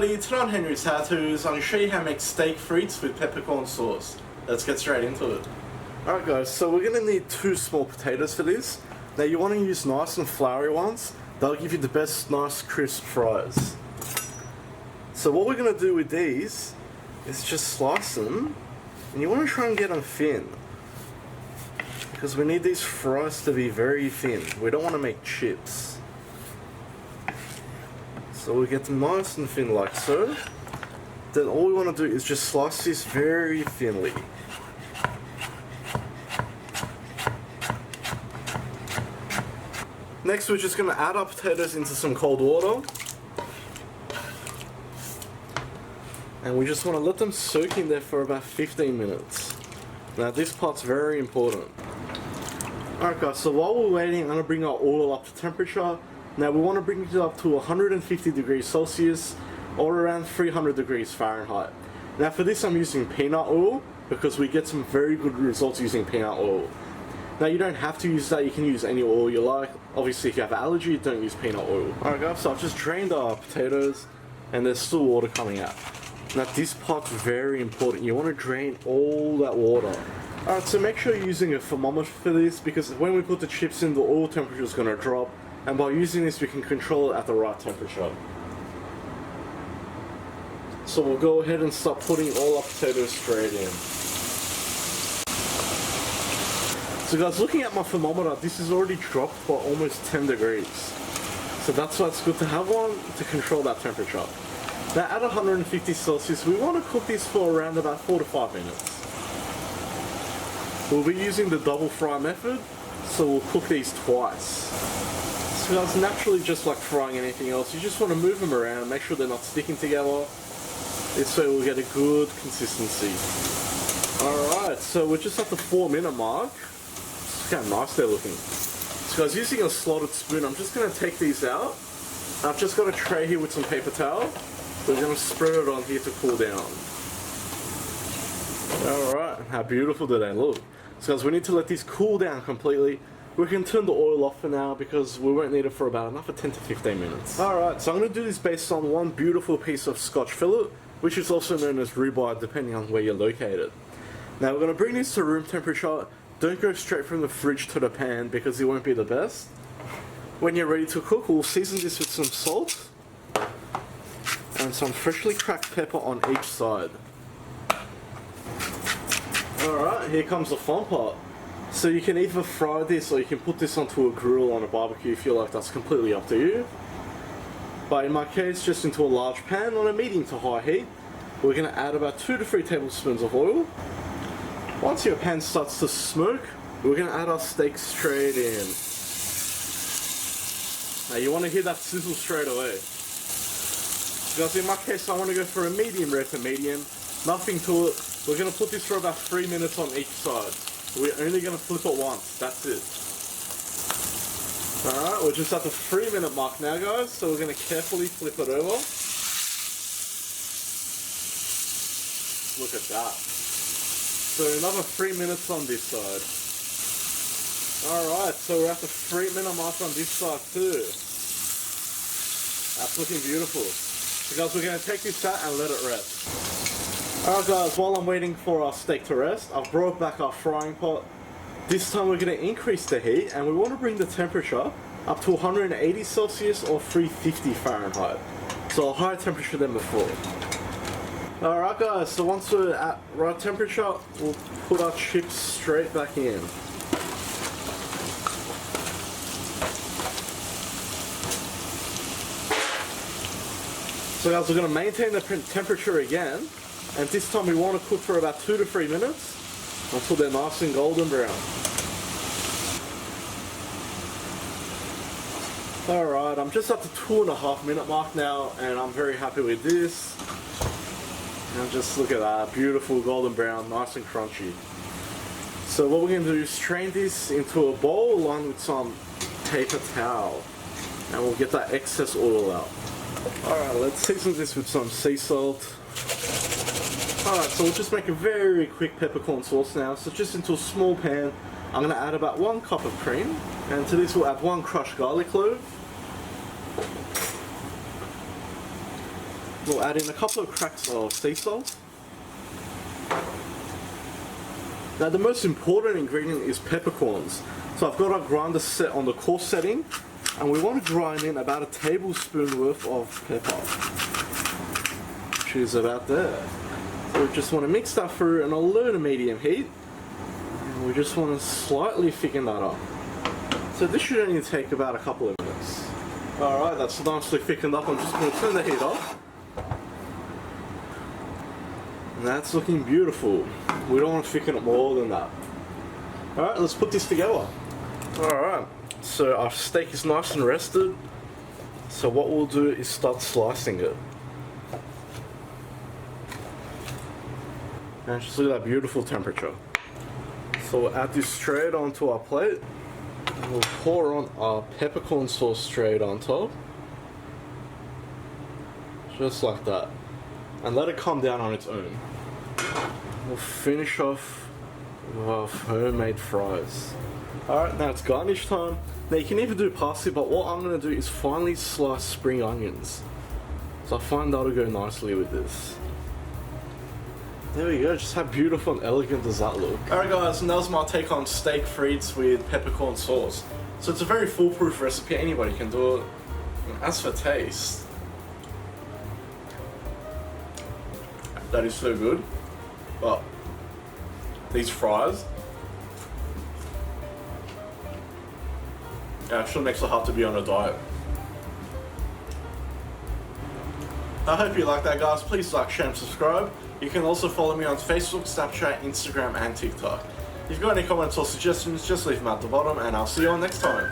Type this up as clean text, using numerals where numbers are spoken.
everybody, today on Henry's How To's, I'm going to show you how to make steak frites with peppercorn sauce. Let's get straight into it. Alright guys, so we're going to need 2 small potatoes for this. Now you want to use nice and floury ones, they'll give you the best nice crisp fries. So what we're going to do with these is just slice them, and you want to try and get them thin. Because we need these fries to be very thin, we don't want to make chips. So we get them nice and thin like so. Then all we want to do is just slice this very thinly. Next we're just going to add our potatoes into some cold water. And we just want to let them soak in there for about 15 minutes. Now this part's very important. Alright guys, so while we're waiting, I'm going to bring our oil up to temperature. Now we want to bring it up to 150 degrees Celsius or around 300 degrees Fahrenheit. Now for this I'm using peanut oil because we get some very good results using peanut oil. Now you don't have to use that, you can use any oil you like. Obviously if you have an allergy, don't use peanut oil. Alright guys, so I've just drained our potatoes and there's still water coming out. Now this part's very important, you want to drain all that water. Alright, so make sure you're using a thermometer for this because when we put the chips in, the oil temperature is going to drop. And by using this we can control it at the right temperature. So we'll go ahead and start putting all our potatoes straight in. So guys, looking at my thermometer, this is already dropped by almost 10 degrees. So that's why it's good to have one to control that temperature. Now at 150 Celsius we want to cook this for around about 4 to 5 minutes. We'll be using the double fry method, so we'll cook these twice. So guys, naturally just like frying anything else, you just want to move them around, make sure they're not sticking together. This way we'll get a good consistency. Alright, so we're just at the 4-minute mark. Look how nice they're looking. So guys, using a slotted spoon, I'm just going to take these out. I've just got a tray here with some paper towel. We're going to spread it on here to cool down. Alright, how beautiful do they look? So guys, we need to let these cool down completely. We can turn the oil off for now because we won't need it for about another 10 to 15 minutes. Alright, so I'm going to do this based on one beautiful piece of Scotch fillet, which is also known as rhubarb depending on where you're located. Now we're going to bring this to room temperature. Don't go straight from the fridge to the pan because it won't be the best. When you're ready to cook, we'll season this with some salt and some freshly cracked pepper on each side. Alright, here comes the fun part. So you can either fry this or you can put this onto a grill on a barbecue if you like, that's completely up to you. But in my case, just into a large pan on a medium to high heat, we're going to add about 2 to 3 tablespoons of oil. Once your pan starts to smoke, we're going to add our steak straight in. Now you want to hear that sizzle straight away. Because in my case I want to go for a medium rare to medium, nothing to it. We're going to put this for about 3 minutes on each side. We're only going to flip it once, that's it. Alright, we're just at the 3-minute mark now guys, so we're going to carefully flip it over. Look at that. So another 3 minutes on this side. Alright, so we're at the 3-minute mark on this side too. That's looking beautiful. So guys, we're going to take this out and let it rest. Alright guys, while I'm waiting for our steak to rest, I've brought back our frying pot. This time we're going to increase the heat and we want to bring the temperature up to 180 Celsius or 350 Fahrenheit. So a higher temperature than before. Alright guys, so once we're at right temperature, we'll put our chips straight back in. So guys, we're going to maintain the temperature again. And this time we want to cook for about 2 to 3 minutes until they're nice and golden brown. Alright, I'm just at the 2.5 minute mark now and I'm very happy with this. And just look at that, beautiful golden brown, nice and crunchy. So what we're going to do is strain this into a bowl along with some paper towel. And we'll get that excess oil out. Alright, let's season this with some sea salt. Alright, so we'll just make a very quick peppercorn sauce now. So just into a small pan, I'm going to add about 1 cup of cream. And to this we'll add 1 crushed garlic clove. We'll add in a couple of cracks of sea salt. Now the most important ingredient is peppercorns. So I've got our grinder set on the coarse setting, and we want to grind in about a tablespoon worth of pepper, which is about there. So we just want to mix that through on a low to medium heat, and we just want to slightly thicken that up. So this should only take about a couple of minutes. Alright, that's nicely thickened up. I'm just going to turn the heat off. And that's looking beautiful. We don't want to thicken it more than that. Alright, let's put this together. Alright, so our steak is nice and rested. So what we'll do is start slicing it. And just look at that beautiful temperature. So we'll add this straight onto our plate. And we'll pour on our peppercorn sauce straight on top. Just like that. And let it calm down on its own. We'll finish off with our homemade fries. Alright, now it's garnish time. Now you can either do parsley, but what I'm going to do is finely slice spring onions. So I find that'll go nicely with this. There we go, just how beautiful and elegant does that look. Alright guys, and that was my take on steak frites with peppercorn sauce. So it's a very foolproof recipe, anybody can do it. And as for taste, that is so good. But these fries, it actually makes it hard to be on a diet. I hope you like that guys, please like, share and subscribe. You can also follow me on Facebook, Snapchat, Instagram and TikTok. If you've got any comments or suggestions, just leave them at the bottom and I'll see you all next time.